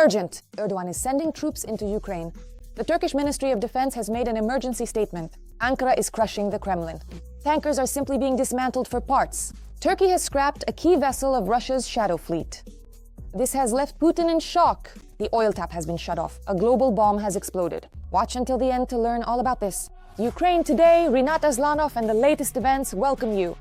Urgent! Erdoğan is sending troops into Ukraine. The Turkish Ministry of Defense has made an emergency statement. Ankara is crushing the Kremlin. Tankers are simply being dismantled for parts. Turkey has scrapped a key vessel of Russia's shadow fleet. This has left Putin in shock. The oil tap has been shut off. A global bomb has exploded. Watch until the end to learn all about this. Ukraine Today, Rinat Aslanov, and the latest events welcome you.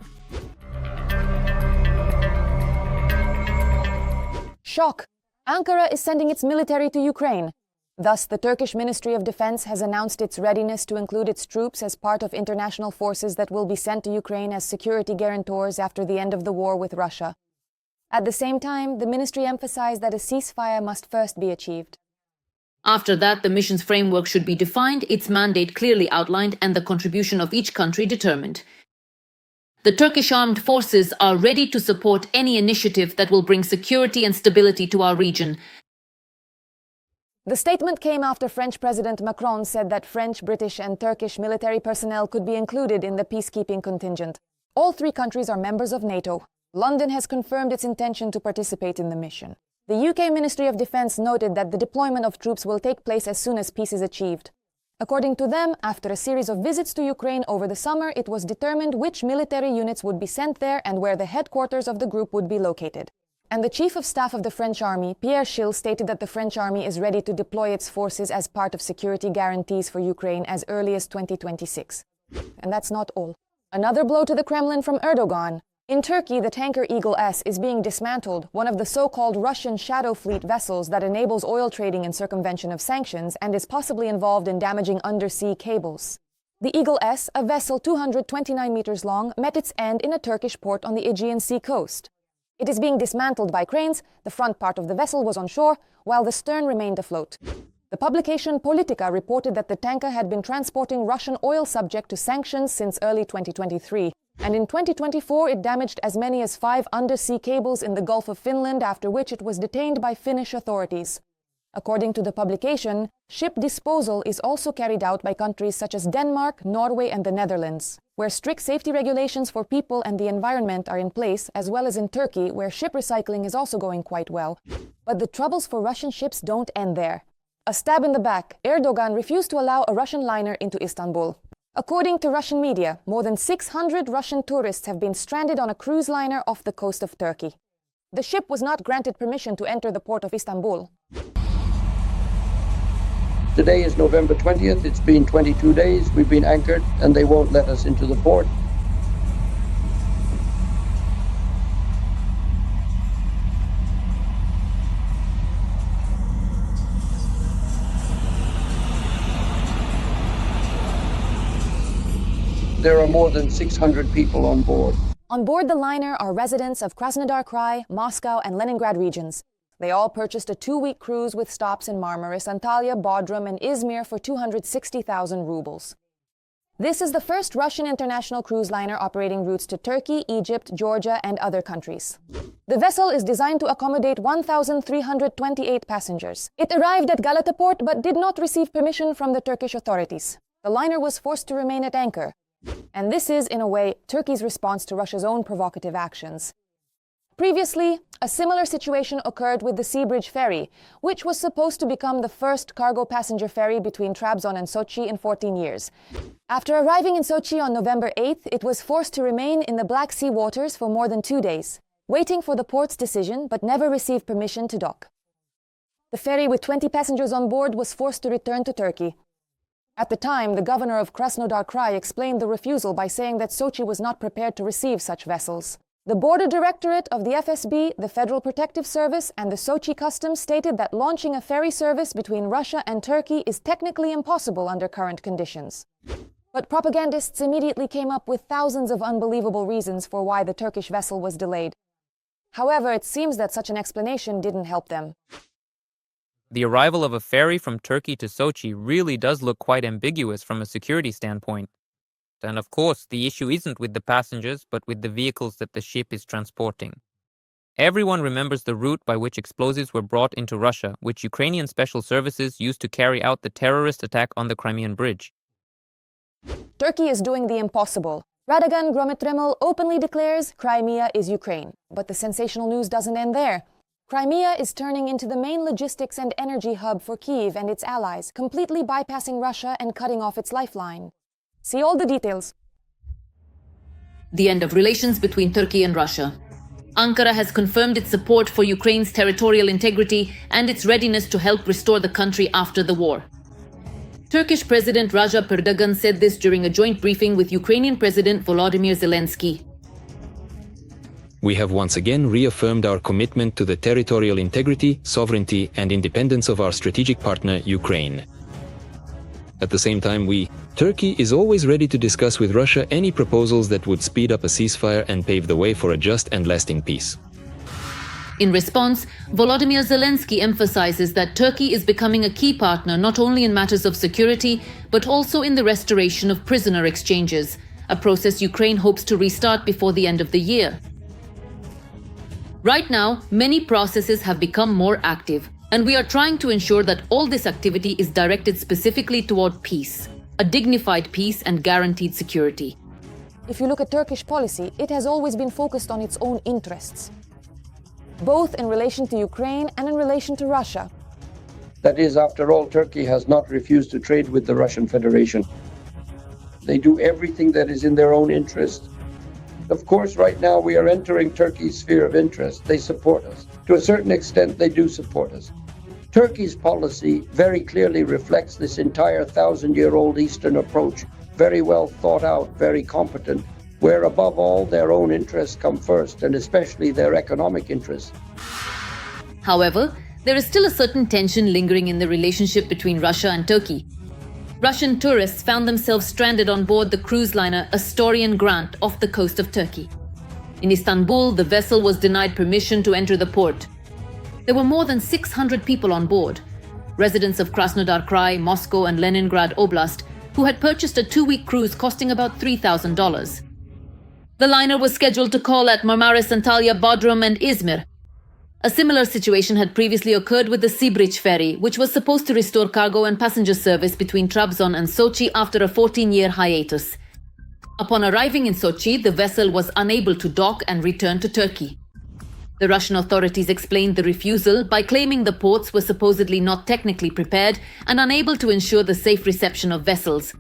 Shock! Ankara is sending its military to Ukraine. Thus, the Turkish Ministry of Defense has announced its readiness to include its troops as part of international forces that will be sent to Ukraine as security guarantors after the end of the war with Russia. At the same time, the ministry emphasized that a ceasefire must first be achieved. After that, the mission's framework should be defined, its mandate clearly outlined, and the contribution of each country determined. The Turkish armed forces are ready to support any initiative that will bring security and stability to our region. The statement came after French President Macron said that French, British, and Turkish military personnel could be included in the peacekeeping contingent. All three countries are members of NATO. London has confirmed its intention to participate in the mission. The UK Ministry of Defence noted that the deployment of troops will take place as soon as peace is achieved. According to them, after a series of visits to Ukraine over the summer, it was determined which military units would be sent there and where the headquarters of the group would be located. And the Chief of Staff of the French Army, Pierre Schill, stated that the French Army is ready to deploy its forces as part of security guarantees for Ukraine as early as 2026. And that's not all. Another blow to the Kremlin from Erdoğan. In Turkey, the tanker Eagle S is being dismantled, one of the so-called Russian shadow fleet vessels that enables oil trading in circumvention of sanctions and is possibly involved in damaging undersea cables. The Eagle S, a vessel 229 meters long, met its end in a Turkish port on the Aegean Sea coast. It is being dismantled by cranes. The front part of the vessel was on shore, while the stern remained afloat. The publication Politika reported that the tanker had been transporting Russian oil subject to sanctions since early 2023. And in 2024, it damaged as many as 5 undersea cables in the Gulf of Finland, after which it was detained by Finnish authorities. According to the publication, ship disposal is also carried out by countries such as Denmark, Norway, and the Netherlands, where strict safety regulations for people and the environment are in place, as well as in Turkey, where ship recycling is also going quite well. But the troubles for Russian ships don't end there. A stab in the back, Erdoğan refused to allow a Russian liner into Istanbul. According to Russian media, more than 600 Russian tourists have been stranded on a cruise liner off the coast of Turkey. The ship was not granted permission to enter the port of Istanbul. Today is November 20th. It's been 22 days. We've been anchored and they won't let us into the port. There are more than 600 people on board. On board the liner are residents of Krasnodar Krai, Moscow, and Leningrad regions. They all purchased a 2-week cruise with stops in Marmaris, Antalya, Bodrum, and Izmir for 260,000 rubles. This is the first Russian international cruise liner operating routes to Turkey, Egypt, Georgia, and other countries. The vessel is designed to accommodate 1,328 passengers. It arrived at Galata port but did not receive permission from the Turkish authorities. The liner was forced to remain at anchor. And this is, in a way, Turkey's response to Russia's own provocative actions. Previously, a similar situation occurred with the Seabridge ferry, which was supposed to become the first cargo passenger ferry between Trabzon and Sochi in 14 years. After arriving in Sochi on November 8th, it was forced to remain in the Black Sea waters for more than 2 days, waiting for the port's decision but never received permission to dock. The ferry with 20 passengers on board was forced to return to Turkey. At the time, the governor of Krasnodar Krai explained the refusal by saying that Sochi was not prepared to receive such vessels. The Border Directorate of the FSB, the Federal Protective Service, and the Sochi Customs stated that launching a ferry service between Russia and Turkey is technically impossible under current conditions. But propagandists immediately came up with thousands of unbelievable reasons for why the Turkish vessel was delayed. However, it seems that such an explanation didn't help them. The arrival of a ferry from Turkey to Sochi really does look quite ambiguous from a security standpoint. And of course, the issue isn't with the passengers, but with the vehicles that the ship is transporting. Everyone remembers the route by which explosives were brought into Russia, which Ukrainian special services used to carry out the terrorist attack on the Crimean Bridge. Turkey is doing the impossible. Erdoğan Gromitremel openly declares Crimea is Ukraine. But the sensational news doesn't end there. Crimea is turning into the main logistics and energy hub for Kyiv and its allies, completely bypassing Russia and cutting off its lifeline. See all the details. The end of relations between Turkey and Russia. Ankara has confirmed its support for Ukraine's territorial integrity and its readiness to help restore the country after the war. Turkish President Recep Erdoğan said this during a joint briefing with Ukrainian President Volodymyr Zelenskyy. We have once again reaffirmed our commitment to the territorial integrity, sovereignty, and independence of our strategic partner, Ukraine. At the same time, Turkey is always ready to discuss with Russia any proposals that would speed up a ceasefire and pave the way for a just and lasting peace. In response, Volodymyr Zelenskyy emphasizes that Turkey is becoming a key partner not only in matters of security, but also in the restoration of prisoner exchanges, a process Ukraine hopes to restart before the end of the year. Right now, many processes have become more active, and we are trying to ensure that all this activity is directed specifically toward peace, a dignified peace and guaranteed security. If you look at Turkish policy, it has always been focused on its own interests, both in relation to Ukraine and in relation to Russia. That is, after all, Turkey has not refused to trade with the Russian Federation. They do everything that is in their own interest. Of course, right now we are entering Turkey's sphere of interest. They support us. To a certain extent, they do support us. Turkey's policy very clearly reflects this entire 1,000-year-old Eastern approach, very well thought out, very competent, where above all their own interests come first, and especially their economic interests. However, there is still a certain tension lingering in the relationship between Russia and Turkey. Russian tourists found themselves stranded on board the cruise liner Astorian Grant off the coast of Turkey. In Istanbul, the vessel was denied permission to enter the port. There were more than 600 people on board, residents of Krasnodar Krai, Moscow and Leningrad Oblast, who had purchased a 2-week cruise costing about $3,000. The liner was scheduled to call at Marmaris, Antalya, Bodrum and Izmir. A similar situation had previously occurred with the Sibrich ferry, which was supposed to restore cargo and passenger service between Trabzon and Sochi after a 14-year hiatus. Upon arriving in Sochi, the vessel was unable to dock and return to Turkey. The Russian authorities explained the refusal by claiming the ports were supposedly not technically prepared and unable to ensure the safe reception of vessels.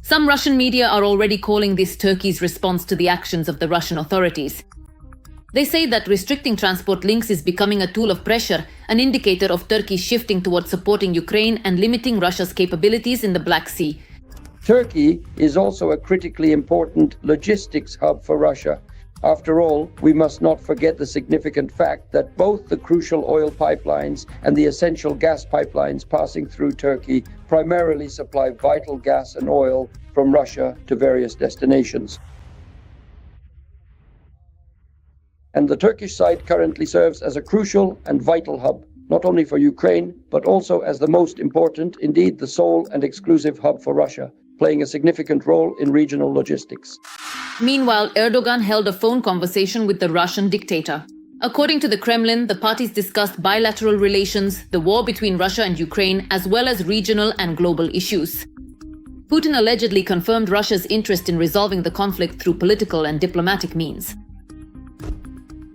Some Russian media are already calling this Turkey's response to the actions of the Russian authorities. They say that restricting transport links is becoming a tool of pressure, an indicator of Turkey shifting towards supporting Ukraine and limiting Russia's capabilities in the Black Sea. Turkey is also a critically important logistics hub for Russia. After all, we must not forget the significant fact that both the crucial oil pipelines and the essential gas pipelines passing through Turkey primarily supply vital gas and oil from Russia to various destinations. And the Turkish side currently serves as a crucial and vital hub, not only for Ukraine, but also as the most important, indeed the sole and exclusive hub for Russia, playing a significant role in regional logistics. Meanwhile, Erdoğan held a phone conversation with the Russian dictator. According to the Kremlin, the parties discussed bilateral relations, the war between Russia and Ukraine, as well as regional and global issues. Putin allegedly confirmed Russia's interest in resolving the conflict through political and diplomatic means.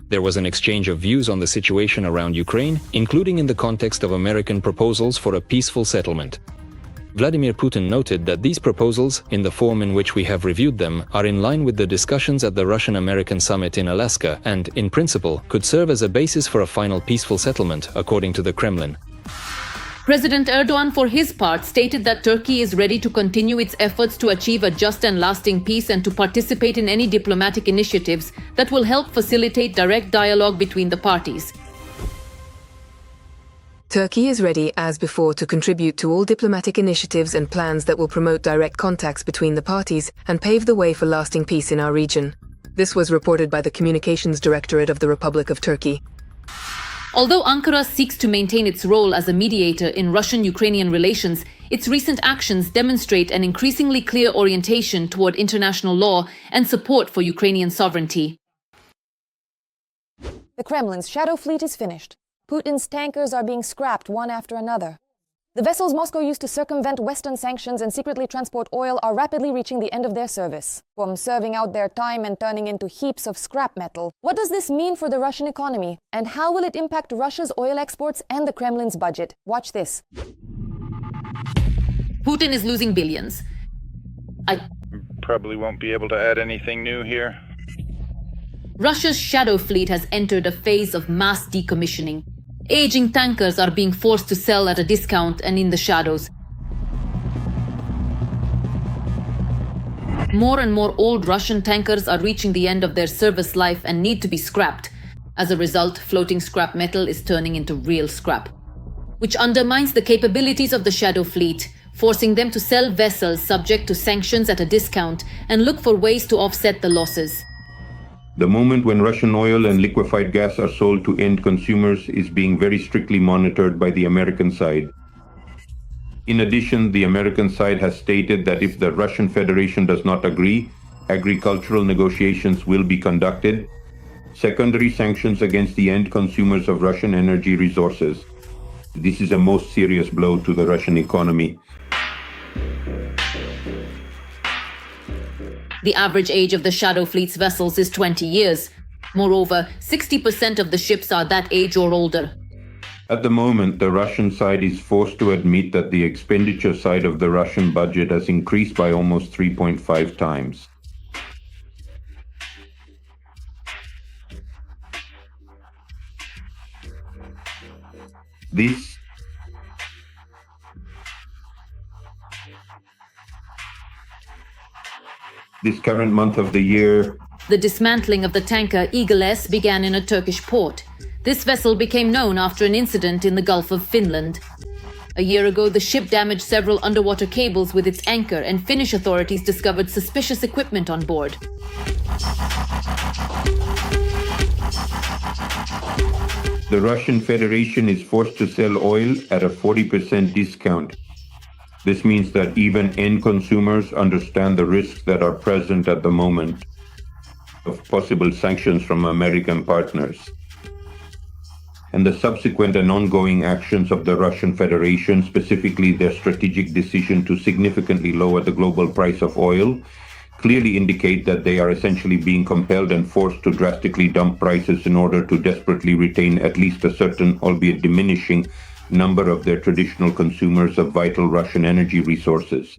There was an exchange of views on the situation around Ukraine, including in the context of American proposals for a peaceful settlement. Vladimir Putin noted that these proposals, in the form in which we have reviewed them, are in line with the discussions at the Russian-American summit in Alaska and, in principle, could serve as a basis for a final peaceful settlement, according to the Kremlin. President Erdoğan, for his part, stated that Turkey is ready to continue its efforts to achieve a just and lasting peace and to participate in any diplomatic initiatives that will help facilitate direct dialogue between the parties. Turkey is ready, as before, to contribute to all diplomatic initiatives and plans that will promote direct contacts between the parties and pave the way for lasting peace in our region. This was reported by the Communications Directorate of the Republic of Turkey. Although Ankara seeks to maintain its role as a mediator in Russian-Ukrainian relations, its recent actions demonstrate an increasingly clear orientation toward international law and support for Ukrainian sovereignty. The Kremlin's shadow fleet is finished. Putin's tankers are being scrapped one after another. The vessels Moscow used to circumvent Western sanctions and secretly transport oil are rapidly reaching the end of their service, from serving out their time and turning into heaps of scrap metal. What does this mean for the Russian economy? And how will it impact Russia's oil exports and the Kremlin's budget? Watch this. Putin is losing billions. Probably won't be able to add anything new here. Russia's shadow fleet has entered a phase of mass decommissioning. Aging tankers are being forced to sell at a discount and in the shadows. More and more old Russian tankers are reaching the end of their service life and need to be scrapped. As a result, floating scrap metal is turning into real scrap, which undermines the capabilities of the shadow fleet, forcing them to sell vessels subject to sanctions at a discount and look for ways to offset the losses. The moment when Russian oil and liquefied gas are sold to end consumers is being very strictly monitored by the American side. In addition, the American side has stated that if the Russian Federation does not agree, agricultural negotiations will be conducted, secondary sanctions against the end consumers of Russian energy resources. This is a most serious blow to the Russian economy. The average age of the shadow fleet's vessels is 20 years. Moreover, 60% of the ships are that age or older. At the moment, the Russian side is forced to admit that the expenditure side of the Russian budget has increased by almost 3.5 times. This current month of the year, the dismantling of the tanker Eagle S began in a Turkish port. This vessel became known after an incident in the Gulf of Finland. A year ago, the ship damaged several underwater cables with its anchor, and Finnish authorities discovered suspicious equipment on board. the Russian Federation is forced to sell oil at a 40% discount. This means that even end consumers understand the risks that are present at the moment of possible sanctions from American partners. And the subsequent and ongoing actions of the Russian Federation, specifically their strategic decision to significantly lower the global price of oil, clearly indicate that they are essentially being compelled and forced to drastically dump prices in order to desperately retain at least a certain, albeit diminishing, number of their traditional consumers of vital Russian energy resources.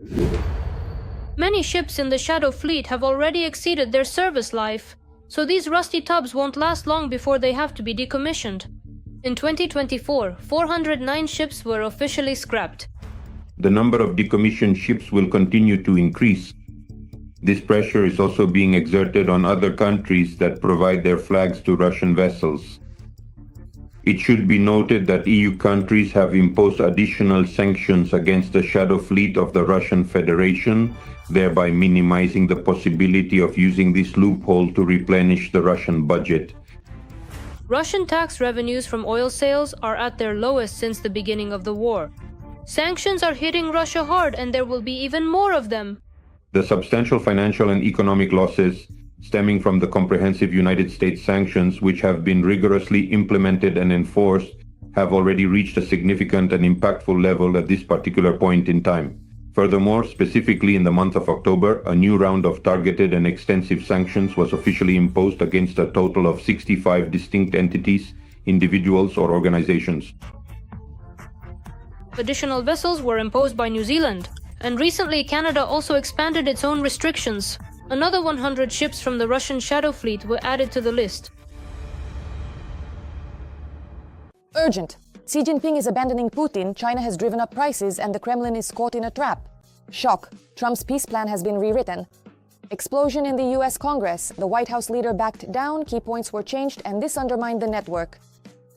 Many ships in the Shadow Fleet have already exceeded their service life, so these rusty tubs won't last long before they have to be decommissioned. In 2024, 409 ships were officially scrapped. The number of decommissioned ships will continue to increase. This pressure is also being exerted on other countries that provide their flags to Russian vessels. It should be noted that EU countries have imposed additional sanctions against the shadow fleet of the Russian Federation, thereby minimizing the possibility of using this loophole to replenish the Russian budget. Russian tax revenues from oil sales are at their lowest since the beginning of the war. Sanctions are hitting Russia hard, and there will be even more of them. The substantial financial and economic losses stemming from the comprehensive United States sanctions, which have been rigorously implemented and enforced, have already reached a significant and impactful level at this particular point in time. Furthermore, specifically in the month of October, a new round of targeted and extensive sanctions was officially imposed against a total of 65 distinct entities, individuals, or organizations. Additional vessels were imposed by New Zealand, and recently Canada also expanded its own restrictions. Another 100 ships from the Russian Shadow Fleet were added to the list. Urgent. Xi Jinping is abandoning Putin, China has driven up prices, and the Kremlin is caught in a trap. Shock. Trump's peace plan has been rewritten. Explosion in the US Congress. The White House leader backed down, key points were changed, and this undermined the network.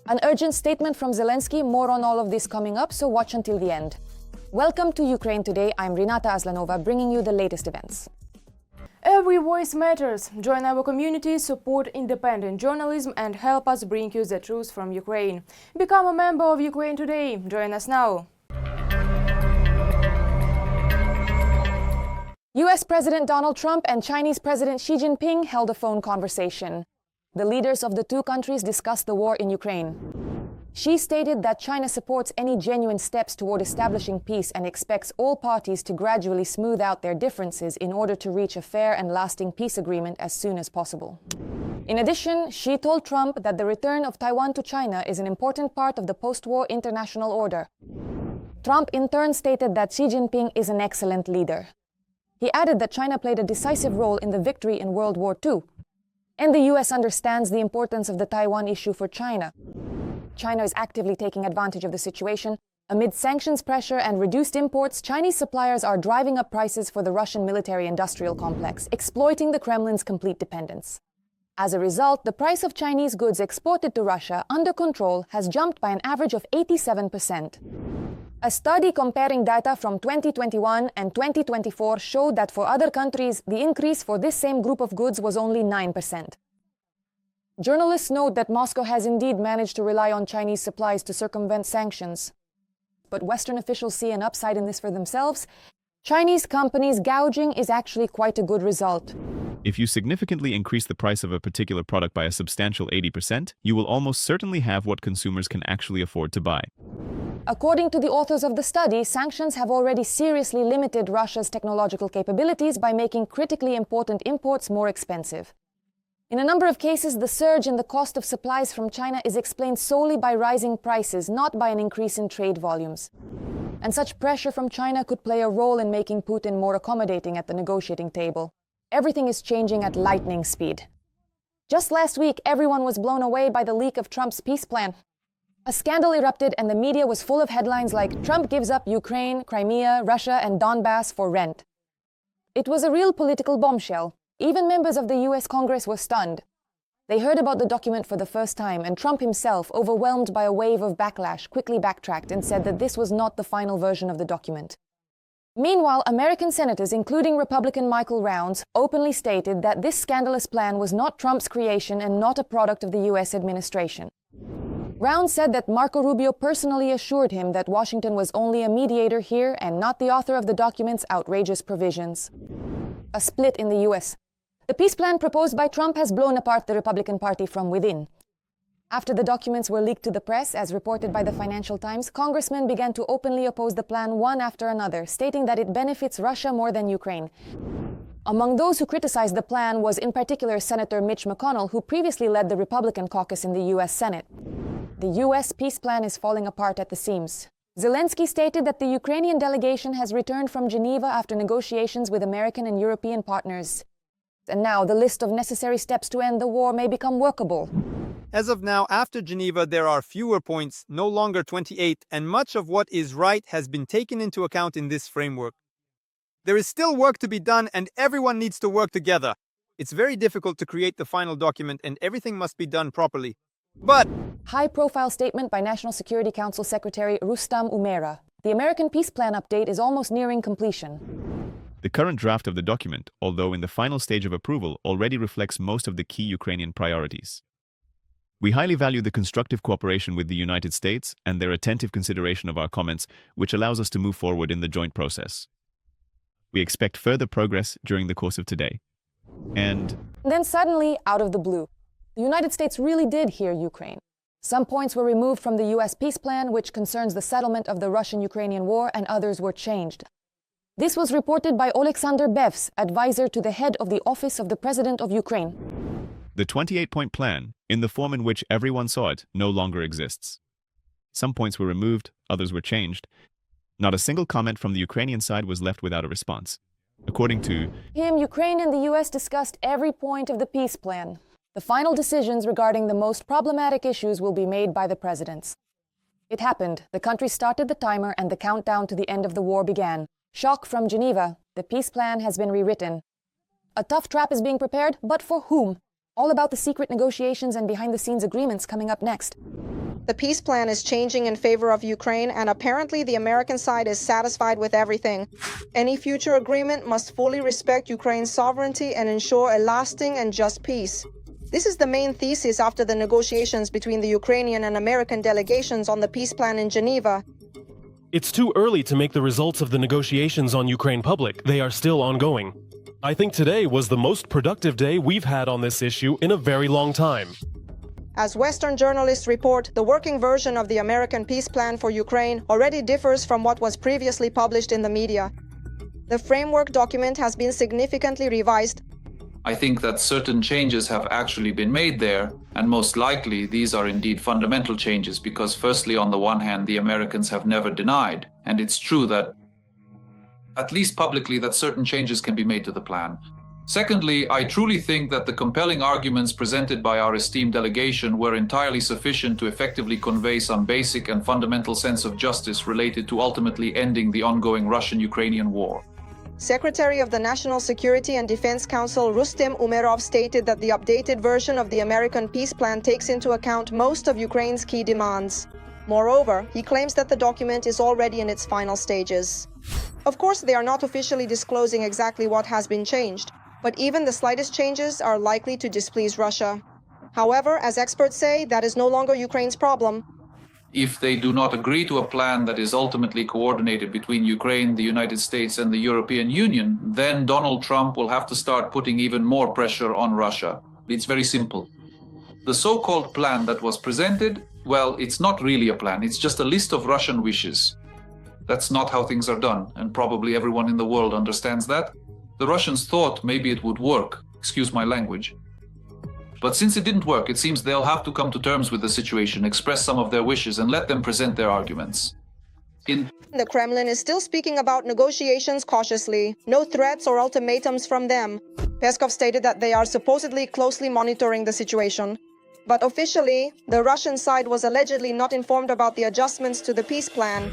An urgent statement from Zelenskyy. More on all of this coming up, so watch until the end. Welcome to Ukraine Today. I'm Renata Aslanova, bringing you the latest events. Every voice matters. Join our community, support independent journalism, and help us bring you the truth from Ukraine. Become a member of Ukraine Today. Join us now. US President Donald Trump and Chinese President Xi Jinping held a phone conversation. The leaders of the two countries discussed the war in Ukraine. She stated that China supports any genuine steps toward establishing peace and expects all parties to gradually smooth out their differences in order to reach a fair and lasting peace agreement as soon as possible. In addition, she told Trump that the return of Taiwan to China is an important part of the post-war international order. Trump in turn stated that Xi Jinping is an excellent leader. He added that China played a decisive role in the victory in World War II, and the US understands the importance of the Taiwan issue for China. China is actively taking advantage of the situation. Amid sanctions pressure and reduced imports, Chinese suppliers are driving up prices for the Russian military-industrial complex, exploiting the Kremlin's complete dependence. As a result, the price of Chinese goods exported to Russia under control has jumped by an average of 87%. A study comparing data from 2021 and 2024 showed that for other countries, the increase for this same group of goods was only 9%. Journalists note that Moscow has indeed managed to rely on Chinese supplies to circumvent sanctions. But Western officials see an upside in this for themselves. Chinese companies gouging is actually quite a good result. If you significantly increase the price of a particular product by a substantial 80%, you will almost certainly have what consumers can actually afford to buy. According to the authors of the study, sanctions have already seriously limited Russia's technological capabilities by making critically important imports more expensive. In a number of cases, the surge in the cost of supplies from China is explained solely by rising prices, not by an increase in trade volumes. And such pressure from China could play a role in making Putin more accommodating at the negotiating table. Everything is changing at lightning speed. Just last week, everyone was blown away by the leak of Trump's peace plan. A scandal erupted and the media was full of headlines like Trump gives up Ukraine, Crimea, Russia, and Donbass for rent. It was a real political bombshell. Even members of the US Congress were stunned. They heard about the document for the first time, and Trump himself, overwhelmed by a wave of backlash, quickly backtracked and said that this was not the final version of the document. Meanwhile, American senators, including Republican Michael Rounds, openly stated that this scandalous plan was not Trump's creation and not a product of the US administration. Rounds said that Marco Rubio personally assured him that Washington was only a mediator here and not the author of the document's outrageous provisions. A split in the US. The peace plan proposed by Trump has blown apart the Republican Party from within. After the documents were leaked to the press, as reported by the Financial Times, congressmen began to openly oppose the plan one after another, stating that it benefits Russia more than Ukraine. Among those who criticized the plan was in particular Senator Mitch McConnell, who previously led the Republican caucus in the US Senate. The US peace plan is falling apart at the seams. Zelenskyy stated that the Ukrainian delegation has returned from Geneva after negotiations with American and European partners. And now the list of necessary steps to end the war may become workable. As of now, after Geneva, there are fewer points, no longer 28, and much of what is right has been taken into account in this framework. There is still work to be done, and everyone needs to work together. It's very difficult to create the final document, and everything must be done properly. But high-profile statement by National Security Council Secretary Rustam Umerov. The American peace plan update is almost nearing completion. The current draft of the document, although in the final stage of approval, already reflects most of the key Ukrainian priorities. We highly value the constructive cooperation with the United States and their attentive consideration of our comments, which allows us to move forward in the joint process. We expect further progress during the course of today. And then suddenly, out of the blue, the United States really did hear Ukraine. Some points were removed from the US peace plan, which concerns the settlement of the Russian-Ukrainian war, and others were changed. This was reported by Oleksandr Bevs, advisor to the head of the Office of the President of Ukraine. The 28-point plan, in the form in which everyone saw it, no longer exists. Some points were removed, others were changed. Not a single comment from the Ukrainian side was left without a response. According to him, Ukraine and the US discussed every point of the peace plan. The final decisions regarding the most problematic issues will be made by the presidents. It happened. The country started the timer and the countdown to the end of the war began. Shock from Geneva. The peace plan has been rewritten. A tough trap is being prepared, but for whom? All about the secret negotiations and behind-the-scenes agreements coming up next. The peace plan is changing in favor of Ukraine, and apparently the American side is satisfied with everything. Any future agreement must fully respect Ukraine's sovereignty and ensure a lasting and just peace. This is the main thesis after the negotiations between the Ukrainian and American delegations on the peace plan in Geneva. It's too early to make the results of the negotiations on Ukraine public. They are still ongoing. I think today was the most productive day we've had on this issue in a very long time. As Western journalists report, the working version of the American peace plan for Ukraine already differs from what was previously published in the media. The framework document has been significantly revised. I think that certain changes have actually been made there, and most likely these are indeed fundamental changes because firstly, on the one hand, the Americans have never denied, and it's true that, at least publicly, that certain changes can be made to the plan. Secondly, I truly think that the compelling arguments presented by our esteemed delegation were entirely sufficient to effectively convey some basic and fundamental sense of justice related to ultimately ending the ongoing Russian-Ukrainian war. Secretary of the National Security and Defense Council Rustem Umerov stated that the updated version of the American peace plan takes into account most of Ukraine's key demands. Moreover, he claims that the document is already in its final stages. Of course, they are not officially disclosing exactly what has been changed, but even the slightest changes are likely to displease Russia. However, as experts say, that is no longer Ukraine's problem. If they do not agree to a plan that is ultimately coordinated between Ukraine, the United States, and the European Union, then Donald Trump will have to start putting even more pressure on Russia. It's very simple. The so-called plan that was presented, well, it's not really a plan. It's just a list of Russian wishes. That's not how things are done, and probably everyone in the world understands that. The Russians thought maybe it would work, excuse my language. But since it didn't work, it seems they'll have to come to terms with the situation, express some of their wishes, and let them present their arguments. The Kremlin is still speaking about negotiations cautiously. No threats or ultimatums from them. Peskov stated that they are supposedly closely monitoring the situation. But officially, the Russian side was allegedly not informed about the adjustments to the peace plan.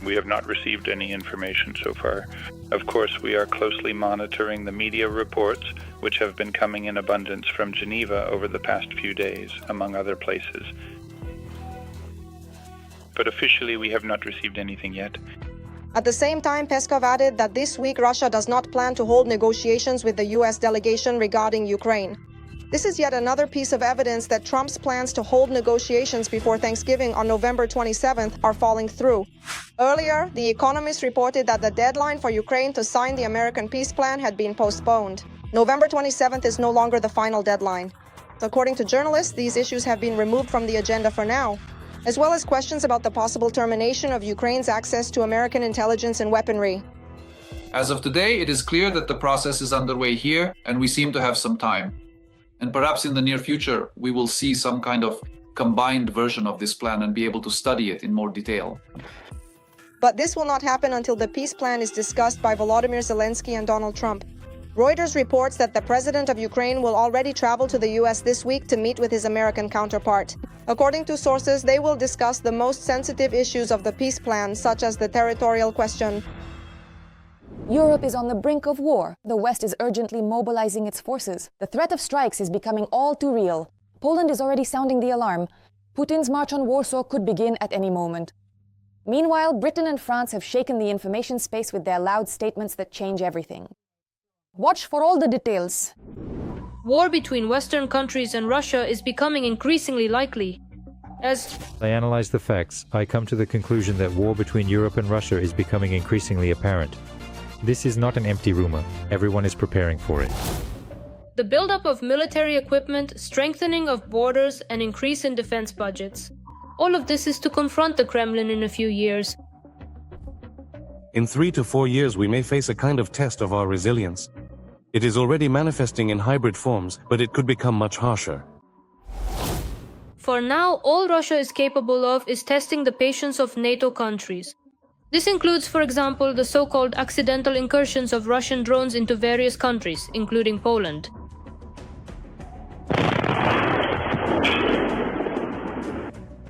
We have not received any information so far. Of course, we are closely monitoring the media reports, which have been coming in abundance from Geneva over the past few days, among other places. But officially, we have not received anything yet. At the same time, Peskov added that this week Russia does not plan to hold negotiations with the US delegation regarding Ukraine. This is yet another piece of evidence that Trump's plans to hold negotiations before Thanksgiving on November 27th are falling through. Earlier, The Economist reported that the deadline for Ukraine to sign the American peace plan had been postponed. November 27th is no longer the final deadline. According to journalists, these issues have been removed from the agenda for now, as well as questions about the possible termination of Ukraine's access to American intelligence and weaponry. As of today, it is clear that the process is underway here, and we seem to have some time. And perhaps in the near future, we will see some kind of combined version of this plan and be able to study it in more detail. But this will not happen until the peace plan is discussed by Volodymyr Zelenskyy and Donald Trump. Reuters reports that the president of Ukraine will already travel to the US this week to meet with his American counterpart. According to sources, they will discuss the most sensitive issues of the peace plan, such as the territorial question. Europe is on the brink of war. The West is urgently mobilizing its forces. The threat of strikes is becoming all too real. Poland is already sounding the alarm. Putin's march on Warsaw could begin at any moment. Meanwhile, Britain and France have shaken the information space with their loud statements that change everything. Watch for all the details. War between Western countries and Russia is becoming increasingly likely. As I analyze the facts, I come to the conclusion that war between Europe and Russia is becoming increasingly apparent. This is not an empty rumor. Everyone is preparing for it. the buildup of military equipment, strengthening of borders, and increase in defense budgets. All of this is to confront the Kremlin in a few years. In 3 to 4 years we may face a kind of test of our resilience. It is already manifesting in hybrid forms, but it could become much harsher. For now, all Russia is capable of is testing the patience of NATO countries. This includes, for example, the so-called accidental incursions of Russian drones into various countries, including Poland.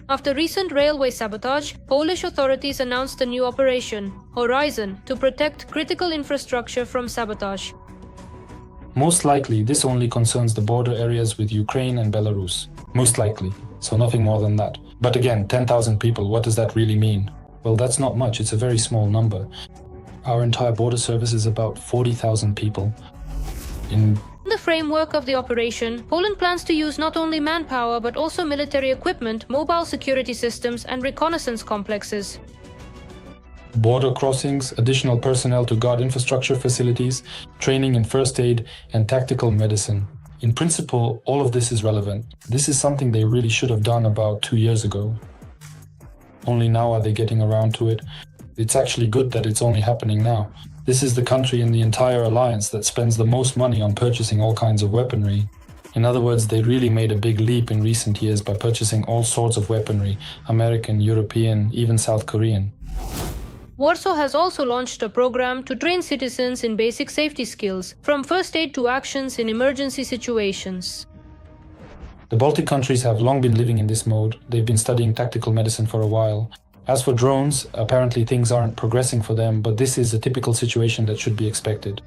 After recent railway sabotage, Polish authorities announced a new operation, Horizon, to protect critical infrastructure from sabotage. Most likely, this only concerns the border areas with Ukraine and Belarus. Most likely. So nothing more than that. But again, 10,000 people, what does that really mean? Well, that's not much. It's a very small number. Our entire border service is about 40,000 people. In border crossings, additional personnel to guard infrastructure facilities, training in first aid, and tactical medicine. In principle, all of this is relevant. This is something they really should have done about 2 years ago. Only now are they getting around to it. It's actually good that it's only happening now. This is the country in the entire alliance that spends the most money on purchasing all kinds of weaponry. In other words, they really made a big leap in recent years by purchasing all sorts of weaponry, American, European, even South Korean. Warsaw has also launched a program to train citizens in basic safety skills, from first aid to actions in emergency situations. The Baltic countries have long been living in this mode. They've been studying tactical medicine for a while. As for drones, apparently things aren't progressing for them, but this is a typical situation that should be expected.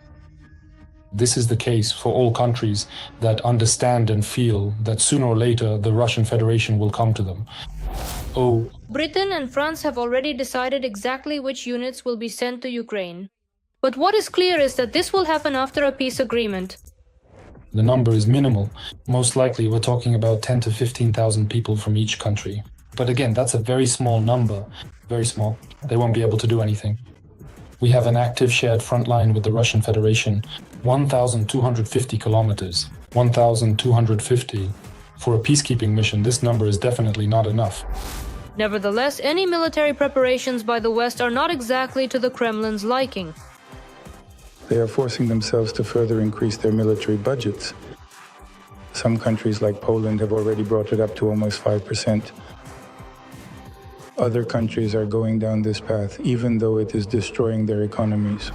This is the case for all countries that understand and feel that sooner or later the Russian Federation will come to them. Oh. Britain and France have already decided exactly which units will be sent to Ukraine. But what is clear is that this will happen after a peace agreement. The number is minimal. Most likely we're talking about 10 to 15,000 people from each country. But again, that's a very small number. Very small. They won't be able to do anything. We have an active shared front line with the Russian Federation. 1,250 kilometers. 1,250. For a peacekeeping mission, this number is definitely not enough. Nevertheless, any military preparations by the West are not exactly to the Kremlin's liking. They are forcing themselves to further increase their military budgets. Some countries like Poland have already brought it up to almost 5%. Other countries are going down this path, even though it is destroying their economies.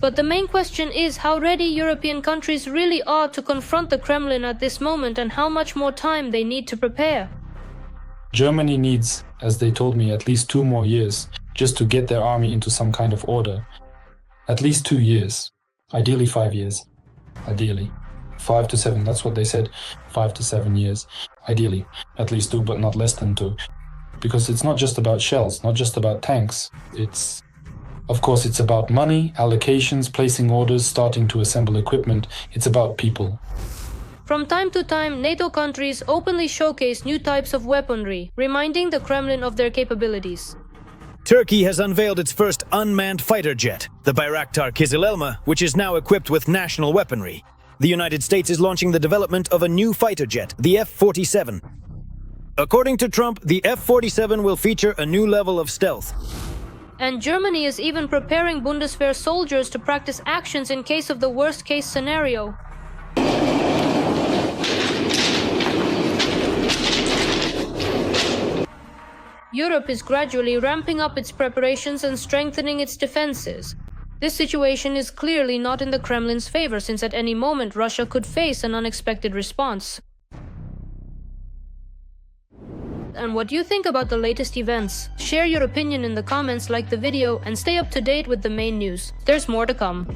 But the main question is how ready European countries really are to confront the Kremlin at this moment and how much more time they need to prepare. Germany needs, as they told me, at least 2 more years just to get their army into some kind of order. At least 2 years. Ideally 5 years. Ideally. 5 to 7, that's what they said. 5 to 7 years. Ideally. At least 2, but not less than 2. Because it's not just about shells, not just about tanks. Of course, it's about money, allocations, placing orders, starting to assemble equipment. It's about people. From time to time, NATO countries openly showcase new types of weaponry, reminding the Kremlin of their capabilities. Turkey has unveiled its first unmanned fighter jet, the Bayraktar Kızılelma, which is now equipped with national weaponry. The United States is launching the development of a new fighter jet, the F-47. According to Trump, the F-47 will feature a new level of stealth. And Germany is even preparing Bundeswehr soldiers to practice actions in case of the worst-case scenario. Europe is gradually ramping up its preparations and strengthening its defenses. This situation is clearly not in the Kremlin's favor, since at any moment Russia could face an unexpected response. And what do you think about the latest events? Share your opinion in the comments, like the video, and stay up to date with the main news. There's more to come.